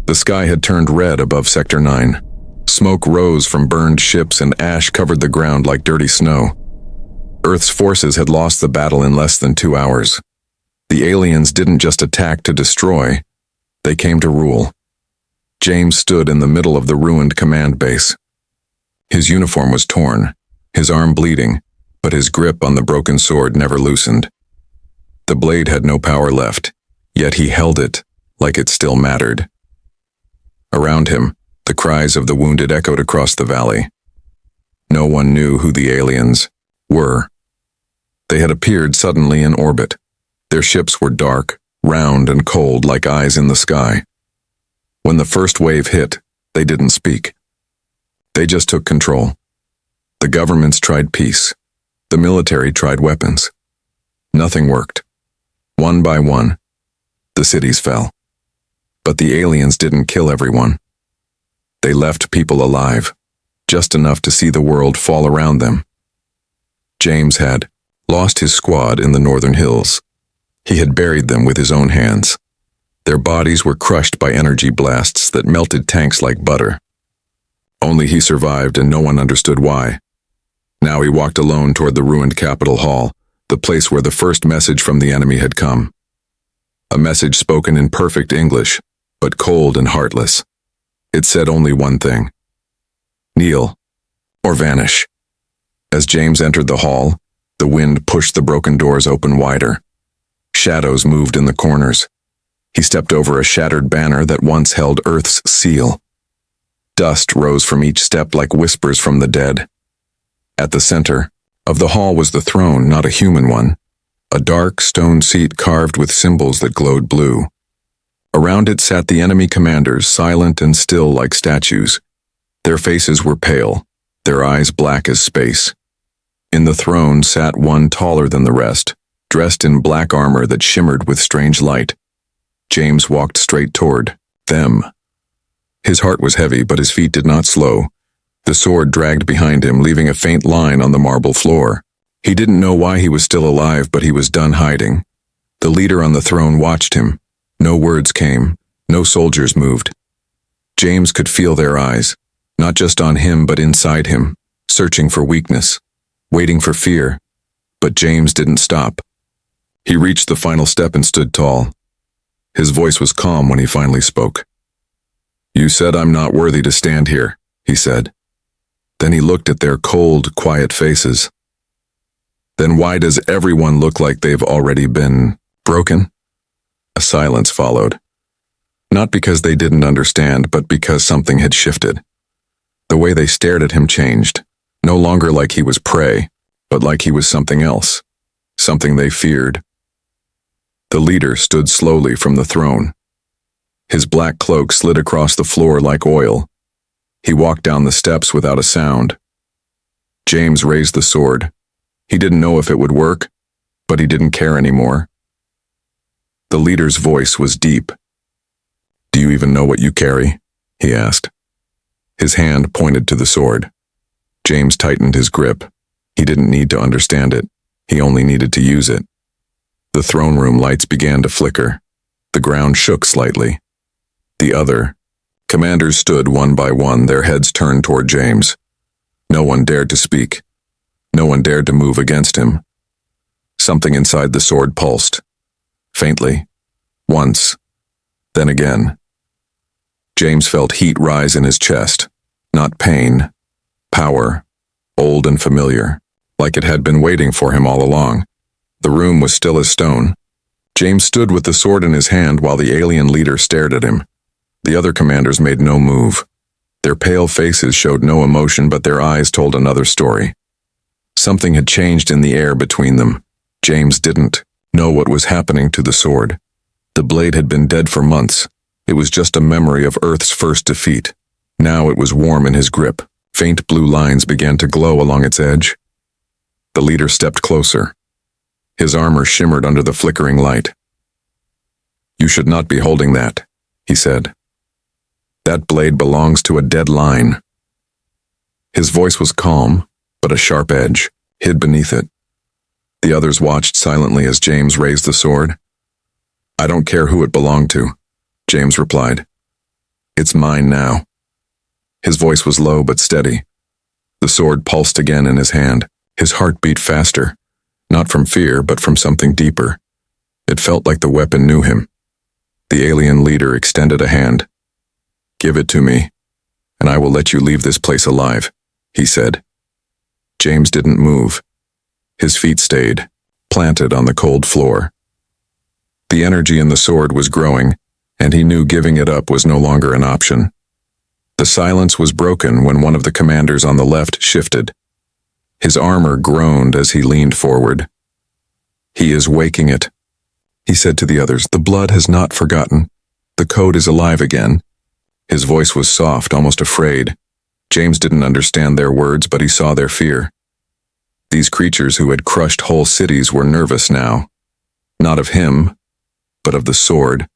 The sky had turned red above Sector 9. Smoke rose from burned ships and ash covered the ground like dirty snow. Earth's forces had lost the battle in less than 2 hours. The aliens didn't just attack to destroy, they came to rule. James stood in the middle of the ruined command base. His uniform was torn, his arm bleeding, but his grip on the broken sword never loosened. The blade had no power left, yet he held it like it still mattered. Around him, the cries of the wounded echoed across the valley. No one knew who the aliens were. They had appeared suddenly in orbit. Their ships were dark, round and cold like eyes in the sky. When the first wave hit, they didn't speak. They just took control. The governments tried peace. The military tried weapons. Nothing worked. One by one, the cities fell. But the aliens didn't kill everyone. They left people alive, just enough to see the world fall around them. James had lost his squad in the northern hills. He had buried them with his own hands. Their bodies were crushed by energy blasts that melted tanks like butter. Only he survived, and no one understood why. Now he walked alone toward the ruined Capitol Hall, the place where the first message from the enemy had come. A message spoken in perfect English, but cold and heartless. It said only one thing: kneel or vanish. As James entered the hall, the wind pushed the broken doors open wider. Shadows moved in the corners. He stepped over a shattered banner that once held Earth's seal. Dust rose from each step like whispers from the dead. At the center of the hall was the throne, not a human one, a dark stone seat carved with symbols that glowed blue. Around it sat the enemy commanders, silent and still like statues. Their faces were pale, their eyes black as space. In the throne sat one taller than the rest, dressed in black armor that shimmered with strange light. James walked straight toward them. His heart was heavy, but his feet did not slow. The sword dragged behind him, leaving a faint line on the marble floor. He didn't know why he was still alive, but he was done hiding. The leader on the throne watched him. No words came. No soldiers moved. James could feel their eyes, not just on him but inside him, searching for weakness, waiting for fear. But James didn't stop. He reached the final step and stood tall. His voice was calm when he finally spoke. "You said I'm not worthy to stand here," he said. Then he looked at their cold, quiet faces. "Then why does everyone look like they've already been broken?" A silence followed. Not because they didn't understand, but because something had shifted. The way they stared at him changed, no longer like he was prey, but like he was something else, something they feared. The leader stood slowly from the throne. His black cloak slid across the floor like oil. He walked down the steps without a sound. James raised the sword. He didn't know if it would work, but he didn't care anymore. The leader's voice was deep. "Do you even know what you carry?" he asked. His hand pointed to the sword. James tightened his grip. He didn't need to understand it. He only needed to use it. The throne room lights began to flicker. The ground shook slightly. The other commanders stood one by one, their heads turned toward James. No one dared to speak. No one dared to move against him. Something inside the sword pulsed. Faintly. Once. Then again. James felt heat rise in his chest. Not pain. Power. Old and familiar. Like it had been waiting for him all along. The room was still as stone. James stood with the sword in his hand while the alien leader stared at him. The other commanders made no move. Their pale faces showed no emotion, but their eyes told another story. Something had changed in the air between them. James didn't know what was happening to the sword. The blade had been dead for months. It was just a memory of Earth's first defeat. Now it was warm in his grip. Faint blue lines began to glow along its edge. The leader stepped closer. His armor shimmered under the flickering light. "You should not be holding that," he said. "That blade belongs to a dead line." His voice was calm, but a sharp edge hid beneath it. The others watched silently as James raised the sword. "I don't care who it belonged to," James replied. It's mine now." His voice was low but steady. The sword pulsed again in his hand. His heart beat faster, not from fear but from something deeper. It felt like the weapon knew him. The alien leader extended a hand. "Give it to me, and I will let you leave this place alive," he said. James didn't move. His feet stayed, planted on the cold floor. The energy in the sword was growing, and he knew giving it up was no longer an option. The silence was broken when one of the commanders on the left shifted. His armor groaned as he leaned forward. "He is waking it," he said to the others. "The blood has not forgotten. The code is alive again." His voice was soft, almost afraid. James didn't understand their words, but he saw their fear. These creatures who had crushed whole cities were nervous now. Not of him, but of the sword.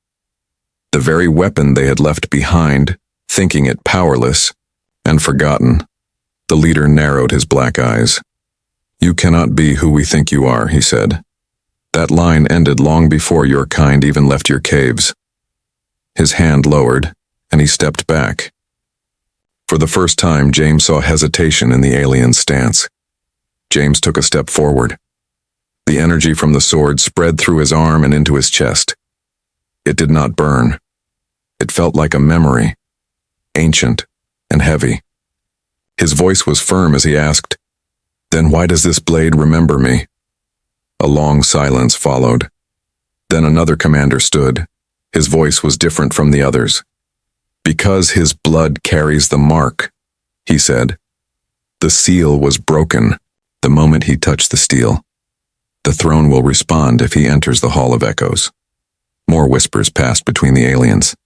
The very weapon they had left behind, thinking it powerless and forgotten. The leader narrowed his black eyes. "You cannot be who we think you are," he said. "That line ended long before your kind even left your caves." His hand lowered, and he stepped back. For the first time, James saw hesitation in the alien's stance. James took a step forward. The energy from the sword spread through his arm and into his chest. It did not burn. It felt like a memory, ancient and heavy. His voice was firm as he asked, "Then why does this blade remember me?" A long silence followed. Then another commander stood. His voice was different from the others. "Because his blood carries the mark," he said. The seal was broken the moment he touched the steel. The throne will respond if he enters the Hall of Echoes. More whispers passed between the aliens.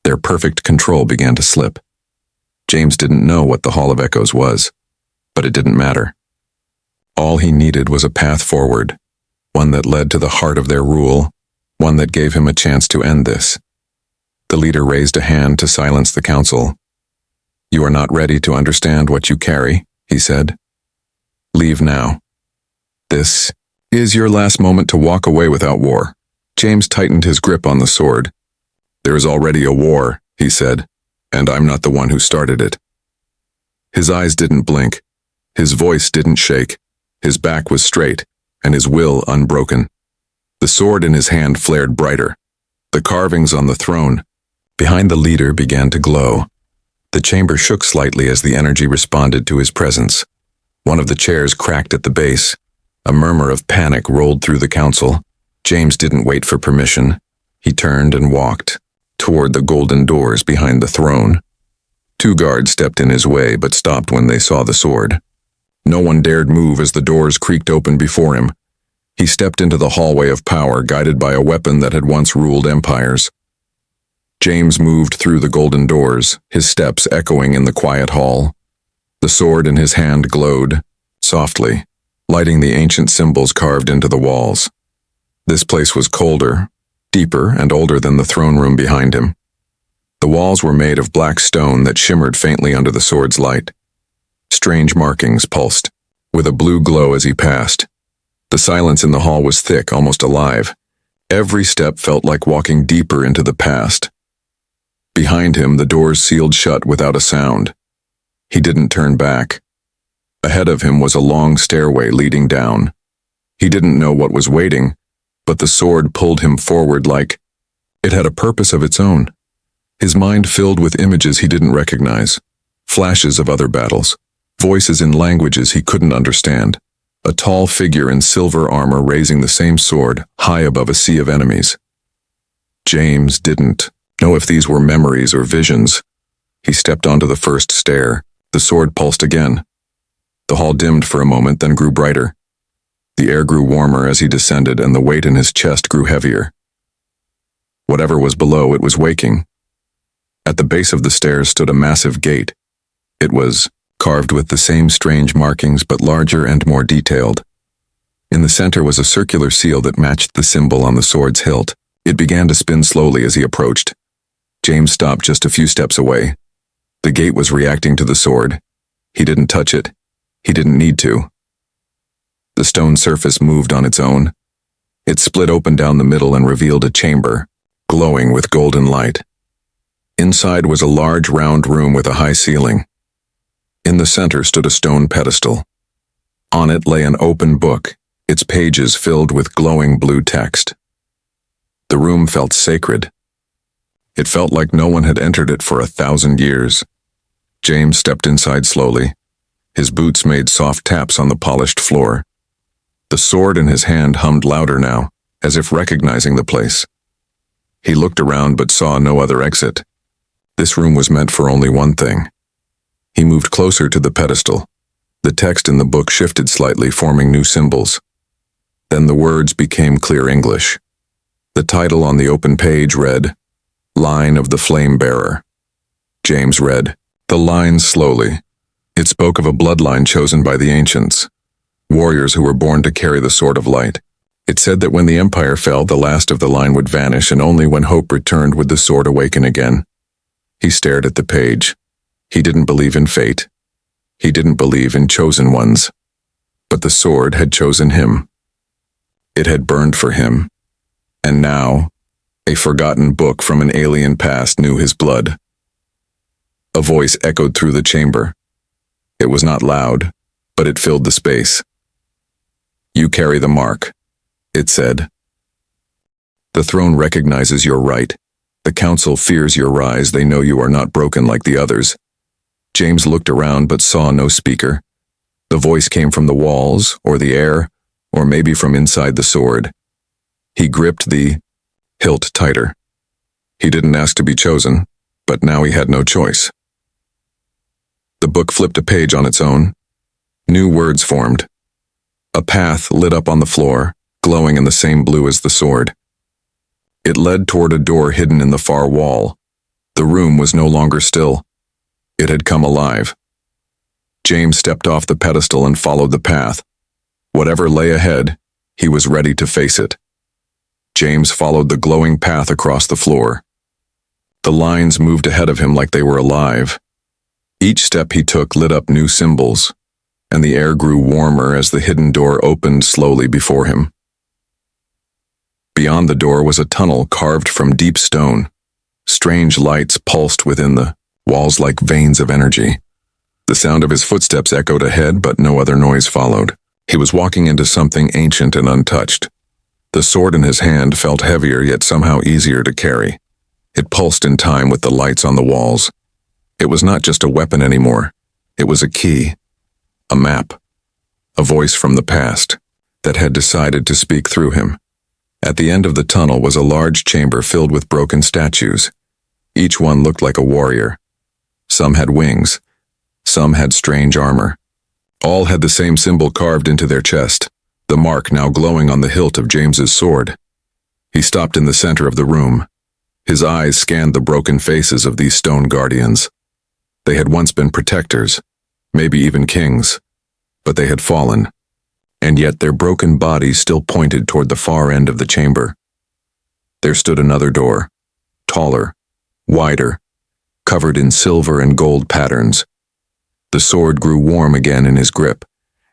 Their perfect control began to slip. James didn't know what the Hall of Echoes was, but it didn't matter. All he needed was a path forward, one that led to the heart of their rule, one that gave him a chance to end this. The leader raised a hand to silence the council. "You are not ready to understand what you carry," he said. "Leave now. This is your last moment to walk away without war." James tightened his grip on the sword. "There is already a war," he said, "and I'm not the one who started it." His eyes didn't blink. His voice didn't shake. His back was straight, and his will unbroken. The sword in his hand flared brighter. The carvings on the throne, behind the leader, began to glow. The chamber shook slightly as the energy responded to his presence. One of the chairs cracked at the base. A murmur of panic rolled through the council. James didn't wait for permission. He turned and walked toward the golden doors behind the throne. Two guards stepped in his way but stopped when they saw the sword. No one dared move as the doors creaked open before him. He stepped into the hallway of power, guided by a weapon that had once ruled empires. James moved through the golden doors, his steps echoing in the quiet hall. The sword in his hand glowed, softly, lighting the ancient symbols carved into the walls. This place was colder, deeper, and older than the throne room behind him. The walls were made of black stone that shimmered faintly under the sword's light. Strange markings pulsed, with a blue glow as he passed. The silence in the hall was thick, almost alive. Every step felt like walking deeper into the past. Behind him, the doors sealed shut without a sound. He didn't turn back. Ahead of him was a long stairway leading down. He didn't know what was waiting, but the sword pulled him forward like it had a purpose of its own. His mind filled with images he didn't recognize, flashes of other battles, voices in languages he couldn't understand, a tall figure in silver armor raising the same sword high above a sea of enemies. James didn't know if these were memories or visions. He stepped onto the first stair. The sword pulsed again. The hall dimmed for a moment, then grew brighter. The air grew warmer as he descended, and the weight in his chest grew heavier. Whatever was below, it was waking. At the base of the stairs stood a massive gate. It was carved with the same strange markings, but larger and more detailed. In the center was a circular seal that matched the symbol on the sword's hilt. It began to spin slowly as he approached. James stopped just a few steps away. The gate was reacting to the sword. He didn't touch it. He didn't need to. The stone surface moved on its own. It split open down the middle and revealed a chamber, glowing with golden light. Inside was a large round room with a high ceiling. In the center stood a stone pedestal. On it lay an open book, its pages filled with glowing blue text. The room felt sacred. It felt like no one had entered it for 1,000 years. James stepped inside slowly. His boots made soft taps on the polished floor. The sword in his hand hummed louder now, as if recognizing the place. He looked around but saw no other exit. This room was meant for only one thing. He moved closer to the pedestal. The text in the book shifted slightly, forming new symbols. Then the words became clear English. The title on the open page read, Line of the Flame Bearer. James read the lines slowly. It spoke of a bloodline chosen by the ancients, warriors who were born to carry the sword of light. It said that when the empire fell, the last of the line would vanish, and only when hope returned would the sword awaken again. He stared at the page. He didn't believe in fate. He didn't believe in chosen ones. But the sword had chosen him. It had burned for him. And now, a forgotten book from an alien past knew his blood. A voice echoed through the chamber. It was not loud, but it filled the space. You carry the mark, it said. The throne recognizes your right. The council fears your rise. They know you are not broken like the others. James looked around but saw no speaker. The voice came from the walls, or the air, or maybe from inside the sword. He gripped the hilt tighter. He didn't ask to be chosen, but now he had no choice. The book flipped a page on its own. New words formed. A path lit up on the floor, glowing in the same blue as the sword. It led toward a door hidden in the far wall. The room was no longer still. It had come alive. James stepped off the pedestal and followed the path. Whatever lay ahead, he was ready to face it. James followed the glowing path across the floor. The lines moved ahead of him like they were alive. Each step he took lit up new symbols, and the air grew warmer as the hidden door opened slowly before him. Beyond the door was a tunnel carved from deep stone. Strange lights pulsed within the walls like veins of energy. The sound of his footsteps echoed ahead, but no other noise followed. He was walking into something ancient and untouched. The sword in his hand felt heavier, yet somehow easier to carry. It pulsed in time with the lights on the walls. It was not just a weapon anymore. It was a key, a map, a voice from the past that had decided to speak through him. At the end of the tunnel was a large chamber filled with broken statues. Each one looked like a warrior. Some had wings. Some had strange armor. All had the same symbol carved into their chest, the mark now glowing on the hilt of James's sword. He stopped in the center of the room. His eyes scanned the broken faces of these stone guardians. They had once been protectors, maybe even kings, but they had fallen, and yet their broken bodies still pointed toward the far end of the chamber. There stood another door, taller, wider, covered in silver and gold patterns. The sword grew warm again in his grip,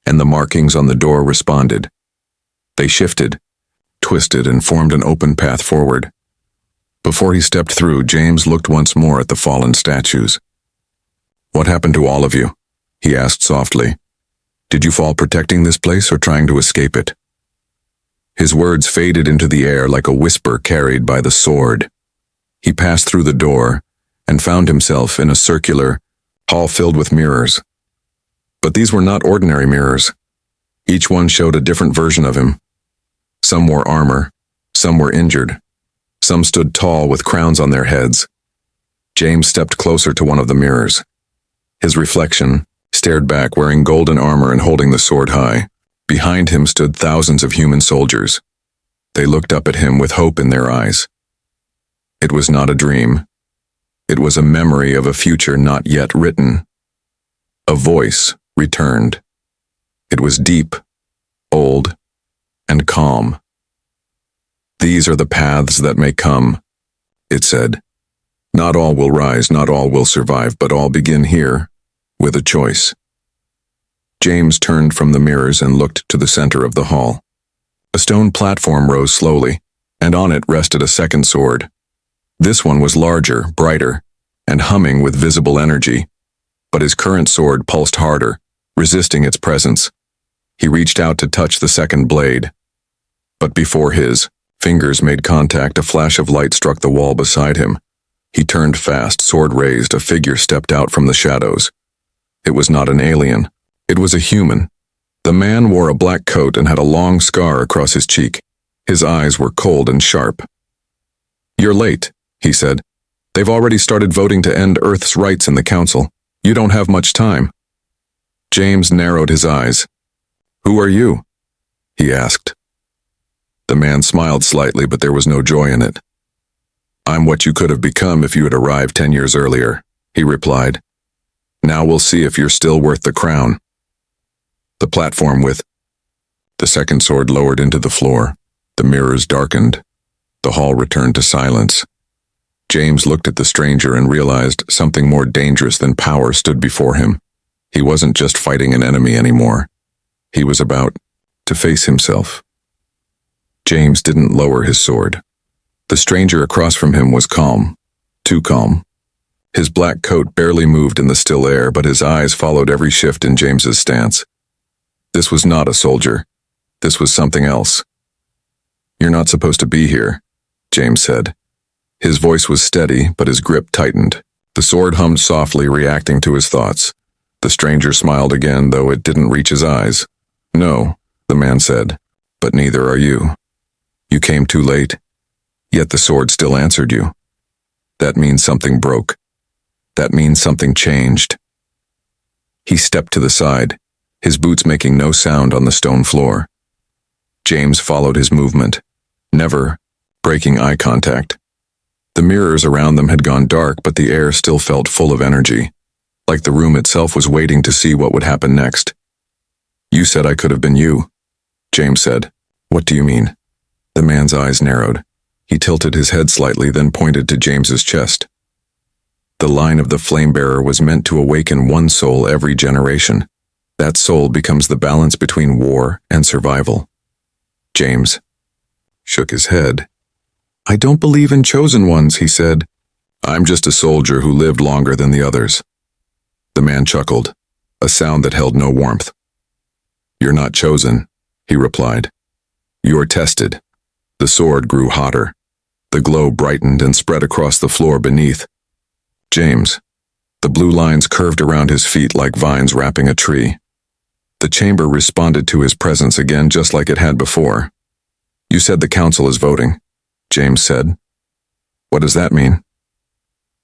and the markings on the door responded. They shifted, twisted, and formed an open path forward. Before he stepped through, James looked once more at the fallen statues. "What happened to all of you?" he asked softly. "Did you fall protecting this place or trying to escape it?" His words faded into the air like a whisper carried by the sword. He passed through the door and found himself in a circular hall filled with mirrors. But these were not ordinary mirrors. Each one showed a different version of him. Some wore armor, some were injured, some stood tall with crowns on their heads. James stepped closer to one of the mirrors. His reflection stared back, wearing golden armor and holding the sword high. Behind him stood thousands of human soldiers. They looked up at him with hope in their eyes. It was not a dream. It was a memory of a future not yet written. A voice returned. It was deep, old, and calm. "These are the paths that may come," it said. "Not all will rise, not all will survive, but all begin here, with a choice." James turned from the mirrors and looked to the center of the hall. A stone platform rose slowly, and on it rested a second sword. This one was larger, brighter, and humming with visible energy. But his current sword pulsed harder, resisting its presence. He reached out to touch the second blade. But before his fingers made contact, a flash of light struck the wall beside him. He turned fast, sword raised, a figure stepped out from the shadows. It was not an alien. It was a human. The man wore a black coat and had a long scar across his cheek. His eyes were cold and sharp. "You're late," he said. "They've already started voting to end Earth's rights in the council. You don't have much time." James narrowed his eyes. "Who are you?" he asked. The man smiled slightly, but there was no joy in it. "I'm what you could have become if you had arrived 10 years earlier," he replied. "Now we'll see if you're still worth the crown." The platform with the second sword lowered into the floor. The mirrors darkened. The hall returned to silence. James looked at the stranger and realized something more dangerous than power stood before him. He wasn't just fighting an enemy anymore. He was about to face himself. James didn't lower his sword. The stranger across from him was calm, too calm. His black coat barely moved in the still air, but his eyes followed every shift in James's stance. This was not a soldier. This was something else. "You're not supposed to be here," James said. His voice was steady, but his grip tightened. The sword hummed softly, reacting to his thoughts. The stranger smiled again, though it didn't reach his eyes. "No," the man said, "but neither are you. You came too late, yet the sword still answered you. That means something broke. That means something changed." He stepped to the side, his boots making no sound on the stone floor. James followed his movement, never breaking eye contact. The mirrors around them had gone dark, but the air still felt full of energy, like the room itself was waiting to see what would happen next. "You said I could have been you," James said. "What do you mean?" The man's eyes narrowed. He tilted his head slightly, then pointed to James's chest. The line of the flame-bearer was meant to awaken one soul every generation. That soul becomes the balance between war and survival. James shook his head. "I don't believe in chosen ones," he said. "I'm just a soldier who lived longer than the others." The man chuckled, a sound that held no warmth. "You're not chosen," he replied. "You're tested." The sword grew hotter. The glow brightened and spread across the floor beneath. James. The blue lines curved around his feet like vines wrapping a tree. The chamber responded to his presence again, just like it had before. "You said the council is voting," James said. "What does that mean?"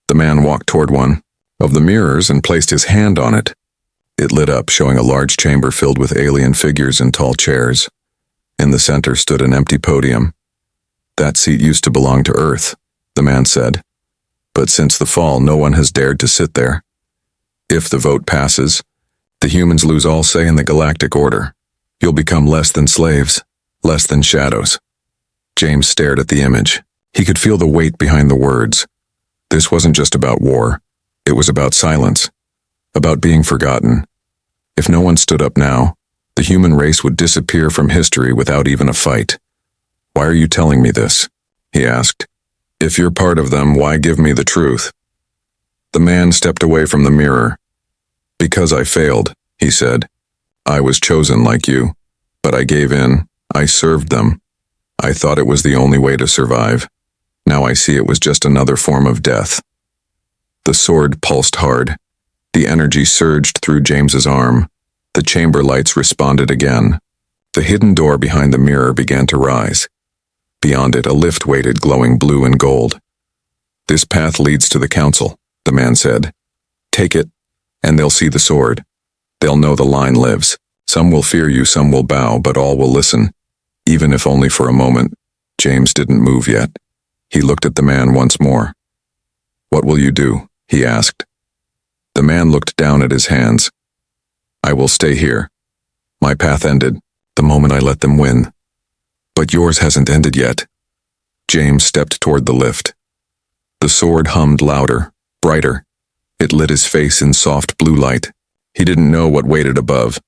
The man walked toward one of the mirrors and placed his hand on it. It lit up, showing a large chamber filled with alien figures in tall chairs. In the center stood an empty podium. "That seat used to belong to Earth," the man said. "But since the fall, no one has dared to sit there. If the vote passes, the humans lose all say in the galactic order. You'll become less than slaves, less than shadows." James stared at the image. He could feel the weight behind the words. This wasn't just about war. It was about silence, about being forgotten. If no one stood up now, the human race would disappear from history without even a fight. "Why are you telling me this?" he asked. "If you're part of them, why give me the truth?" The man stepped away from the mirror. "Because I failed," he said. "I was chosen like you, but I gave in. I served them. I thought it was the only way to survive. Now I see it was just another form of death." The sword pulsed hard. The energy surged through James's arm. The chamber lights responded again. The hidden door behind the mirror began to rise. Beyond it, a lift waited, glowing blue and gold. "This path leads to the council," the man said. "Take it, and they'll see the sword. They'll know the line lives. Some will fear you, some will bow, but all will listen, even if only for a moment." James didn't move yet. He looked at the man once more. "What will you do?" he asked. The man looked down at his hands. "I will stay here. My path ended the moment I let them win. But yours hasn't ended yet." James stepped toward the lift. The sword hummed louder, brighter. It lit his face in soft blue light. He didn't know what waited above,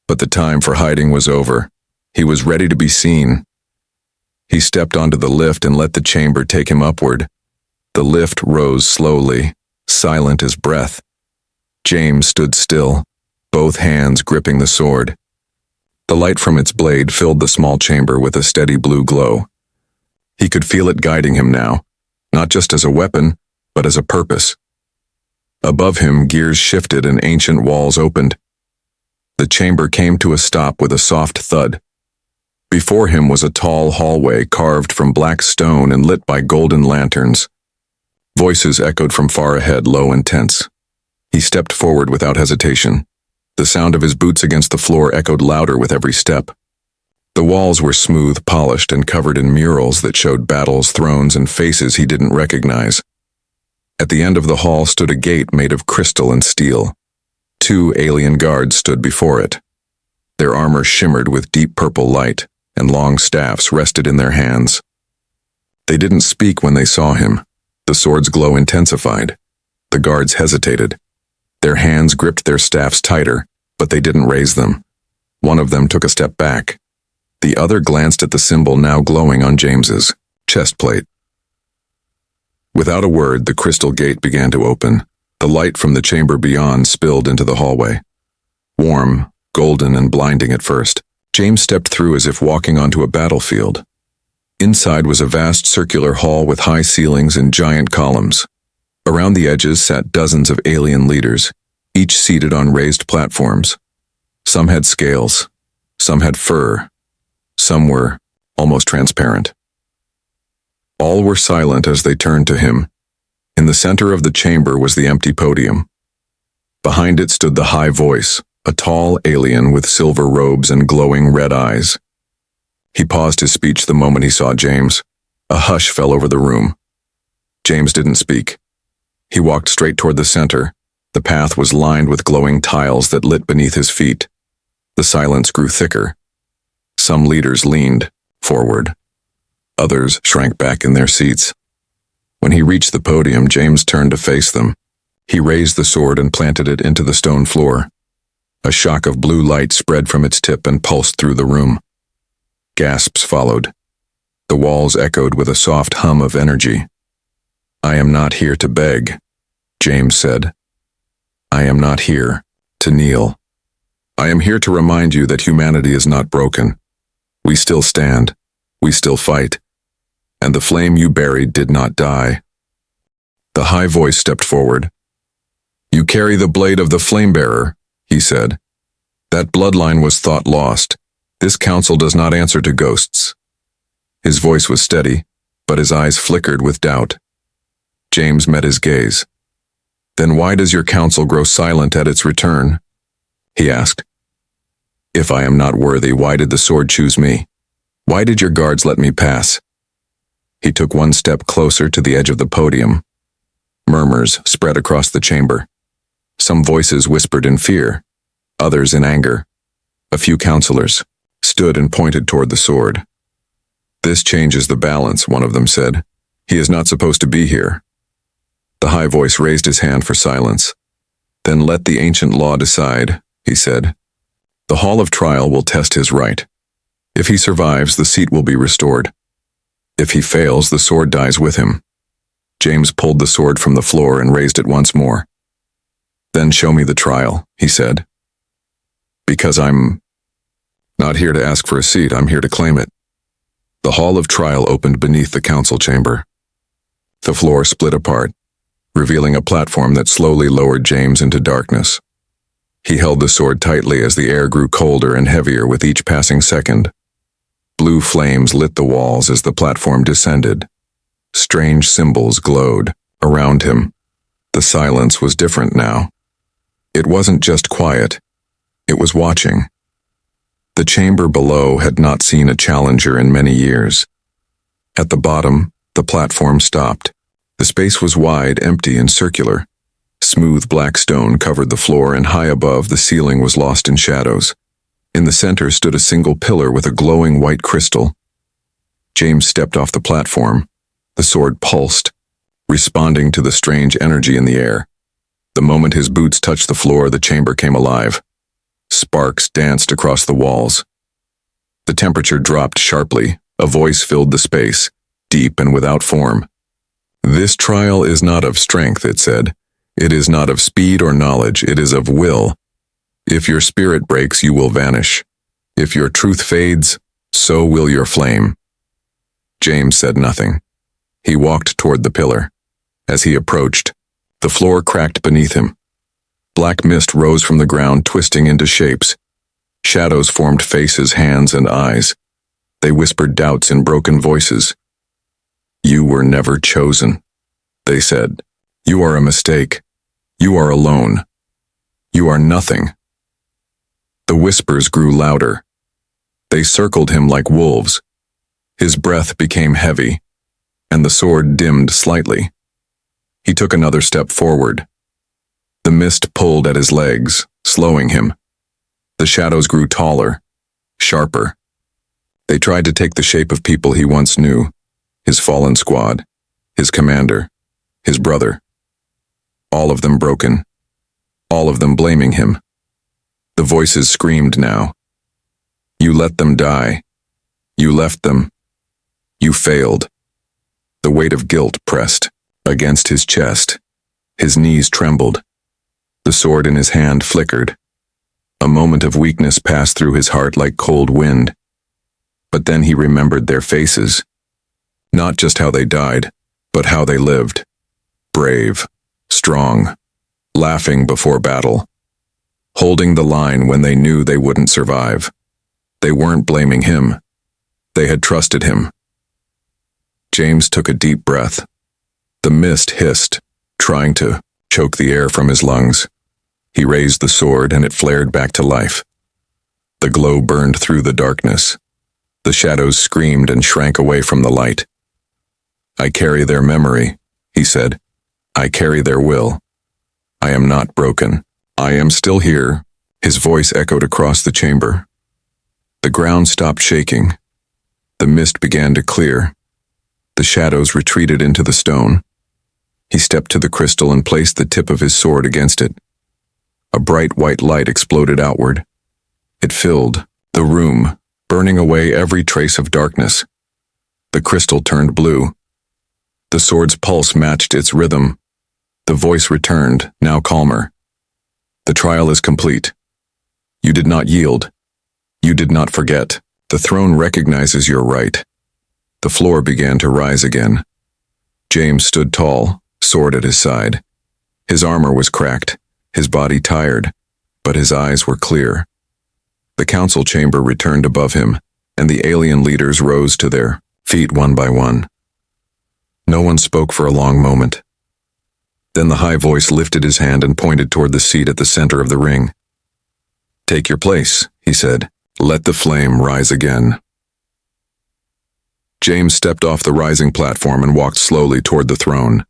but the time for hiding was over. He was ready to be seen. He stepped onto the lift and let the chamber take him upward. The lift rose slowly, silent as breath. James stood still, both hands gripping the sword. The light from its blade filled the small chamber with a steady blue glow. He could feel it guiding him now, not just as a weapon, but as a purpose. Above him, gears shifted and ancient walls opened. The chamber came to a stop with a soft thud. Before him was a tall hallway carved from black stone and lit by golden lanterns. Voices echoed from far ahead, low and tense. He stepped forward without hesitation. The sound of his boots against the floor echoed louder with every step. The walls were smooth, polished, and covered in murals that showed battles, thrones, and faces he didn't recognize. At the end of the hall stood a gate made of crystal and steel. 2 alien guards stood before it. Their armor shimmered with deep purple light, and long staffs rested in their hands. They didn't speak when they saw him. The sword's glow intensified. The guards hesitated. Their hands gripped their staffs tighter, but they didn't raise them. One of them took a step back. The other glanced at the symbol now glowing on James's chest plate. Without a word, the crystal gate began to open. The light from the chamber beyond spilled into the hallway. Warm, golden, and blinding at first, James stepped through as if walking onto a battlefield. Inside was a vast circular hall with high ceilings and giant columns. Around the edges sat dozens of alien leaders, each seated on raised platforms. Some had scales, some had fur, some were almost transparent. All were silent as they turned to him. In the center of the chamber was the empty podium. Behind it stood the high voice, a tall alien with silver robes and glowing red eyes. He paused his speech the moment he saw James. A hush fell over the room. James didn't speak. He walked straight toward the center. The path was lined with glowing tiles that lit beneath his feet. The silence grew thicker. Some leaders leaned forward. Others shrank back in their seats. When he reached the podium, James turned to face them. He raised the sword and planted it into the stone floor. A shock of blue light spread from its tip and pulsed through the room. Gasps followed. The walls echoed with a soft hum of energy. "I am not here to beg," James said. "I am not here to kneel. I am here to remind you that humanity is not broken. We still stand. We still fight. And the flame you buried did not die." The high voice stepped forward. "You carry the blade of the flame-bearer," he said. "That bloodline was thought lost. This council does not answer to ghosts." His voice was steady, but his eyes flickered with doubt. James met his gaze. "Then why does your council grow silent at its return?" he asked. "If I am not worthy, why did the sword choose me? Why did your guards let me pass?" He took one step closer to the edge of the podium. Murmurs spread across the chamber. Some voices whispered in fear, others in anger. A few counselors stood and pointed toward the sword. "This changes the balance," one of them said. "He is not supposed to be here." The high voice raised his hand for silence. "Then let the ancient law decide," he said. "The hall of trial will test his right. If he survives, the seat will be restored. If he fails, the sword dies with him." James pulled the sword from the floor and raised it once more. "Then show me the trial," he said. "Because I'm not here to ask for a seat, I'm here to claim it." The hall of trial opened beneath the council chamber. The floor split apart, revealing a platform that slowly lowered James into darkness. He held the sword tightly as the air grew colder and heavier with each passing second. Blue flames lit the walls as the platform descended. Strange symbols glowed around him. The silence was different now. It wasn't just quiet, it was watching. The chamber below had not seen a challenger in many years. At the bottom, the platform stopped. The space was wide, empty, and circular. Smooth black stone covered the floor, and high above, the ceiling was lost in shadows. In the center stood a single pillar with a glowing white crystal. James stepped off the platform. The sword pulsed, responding to the strange energy in the air. The moment his boots touched the floor, the chamber came alive. Sparks danced across the walls. The temperature dropped sharply. A voice filled the space, deep and without form. "This trial is not of strength," it said. It is not of speed or knowledge, it is of will. If your spirit breaks, you will vanish. If your truth fades, so will your flame. James said nothing. He walked toward the pillar. As he approached, the floor cracked beneath him. Black mist rose from the ground, twisting into shapes. Shadows formed faces, hands, and eyes. They whispered doubts in broken voices. You were never chosen, they said. You are a mistake. You are alone. You are nothing. The whispers grew louder. They circled him like wolves. His breath became heavy, and the sword dimmed slightly. He took another step forward. The mist pulled at his legs, slowing him. The shadows grew taller, sharper. They tried to take the shape of people he once knew, his fallen squad, his commander, his brother. All of them broken, all of them blaming him. The voices screamed now. You let them die. You left them. You failed. The weight of guilt pressed against his chest. His knees trembled. The sword in his hand flickered. A moment of weakness passed through his heart like cold wind. But then he remembered their faces. Not just how they died, but how they lived. Brave, strong, laughing before battle. Holding the line when they knew they wouldn't survive. They weren't blaming him. They had trusted him. James took a deep breath. The mist hissed, trying to choke the air from his lungs. He raised the sword and it flared back to life. The glow burned through the darkness. The shadows screamed and shrank away from the light. I carry their memory, he said. I carry their will. I am not broken. I am still here. His voice echoed across the chamber. The ground stopped shaking. The mist began to clear. The shadows retreated into the stone. He stepped to the crystal and placed the tip of his sword against it. A bright white light exploded outward. It filled the room, burning away every trace of darkness. The crystal turned blue. The sword's pulse matched its rhythm. The voice returned, now calmer. The trial is complete. You did not yield. You did not forget. The throne recognizes your right. The floor began to rise again. James stood tall, sword at his side. His armor was cracked, his body tired, but his eyes were clear. The council chamber returned above him, and the alien leaders rose to their feet one by one. No one spoke for a long moment. Then the high voice lifted his hand and pointed toward the seat at the center of the ring. Take your place, he said. Let the flame rise again. James stepped off the rising platform and walked slowly toward the throne.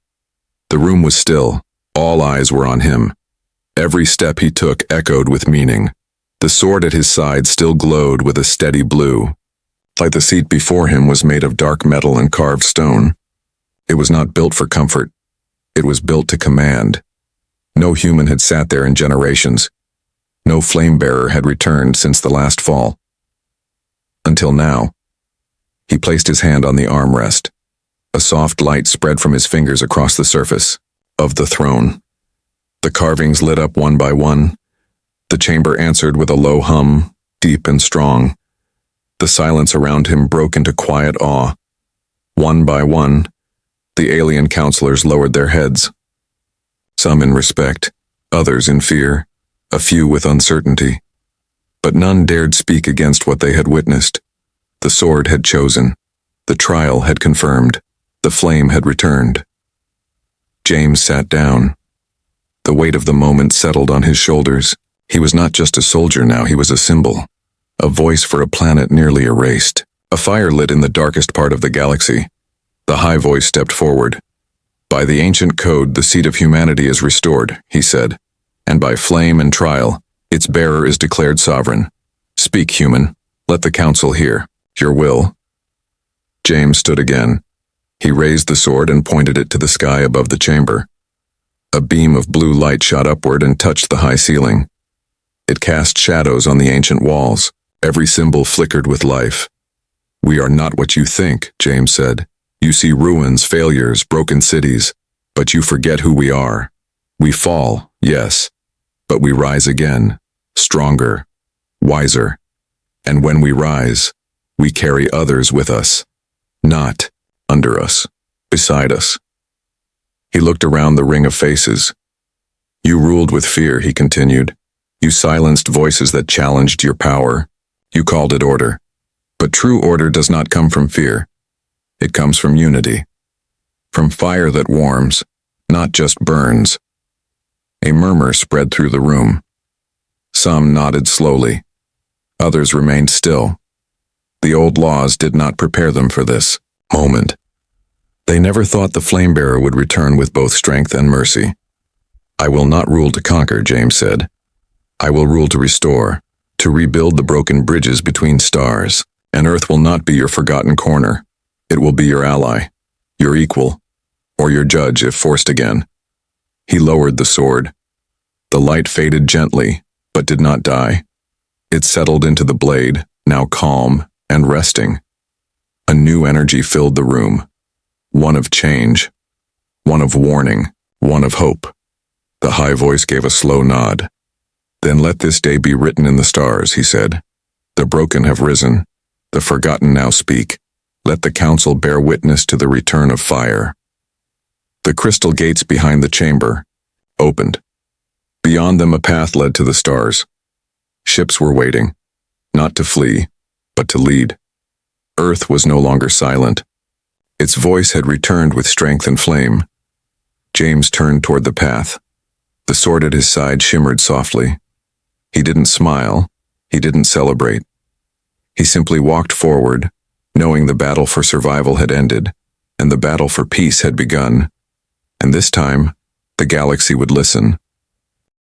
The room was still. All eyes were on him. Every step he took echoed with meaning. The sword at his side still glowed with a steady blue. Like the seat before him was made of dark metal and carved stone. It was not built for comfort. It was built to command. No human had sat there in generations. No flame-bearer had returned since the last fall. Until now. He placed his hand on the armrest. A soft light spread from his fingers across the surface of the throne. The carvings lit up one by one. The chamber answered with a low hum, deep and strong. The silence around him broke into quiet awe. One by one, the alien counselors lowered their heads. Some in respect, others in fear, a few with uncertainty. But none dared speak against what they had witnessed. The sword had chosen. The trial had confirmed. The flame had returned. James sat down. The weight of the moment settled on his shoulders. He was not just a soldier now, he was a symbol. A voice for a planet nearly erased. A fire lit in the darkest part of the galaxy. The high voice stepped forward. By the ancient code, the seat of humanity is restored, he said. And by flame and trial, its bearer is declared sovereign. Speak, human. Let the council hear. Your will. James stood again. He raised the sword and pointed it to the sky above the chamber. A beam of blue light shot upward and touched the high ceiling. It cast shadows on the ancient walls. Every symbol flickered with life. We are not what you think, James said. You see ruins, failures, broken cities, but you forget who we are. We fall, yes, but we rise again, stronger, wiser. And when we rise, we carry others with us, not under us, beside us. He looked around the ring of faces. You ruled with fear, he continued. You silenced voices that challenged your power. You called it order. But true order does not come from fear. It comes from unity. From fire that warms, not just burns. A murmur spread through the room. Some nodded slowly. Others remained still. The old laws did not prepare them for this moment. They never thought the flame-bearer would return with both strength and mercy. I will not rule to conquer, James said. I will rule to restore, to rebuild the broken bridges between stars. And Earth will not be your forgotten corner. It will be your ally, your equal, or your judge if forced again. He lowered the sword. The light faded gently, but did not die. It settled into the blade, now calm and resting. A new energy filled the room. One of change, one of warning, one of hope. The high voice gave a slow nod. Then let this day be written in the stars, he said. The broken have risen. The forgotten now speak. Let the council bear witness to the return of fire. The crystal gates behind the chamber opened. Beyond them a path led to the stars. Ships were waiting, not to flee, but to lead. Earth was no longer silent. Its voice had returned with strength and flame. James turned toward the path. The sword at his side shimmered softly. He didn't smile. He didn't celebrate. He simply walked forward, knowing the battle for survival had ended, and the battle for peace had begun. And this time, the galaxy would listen.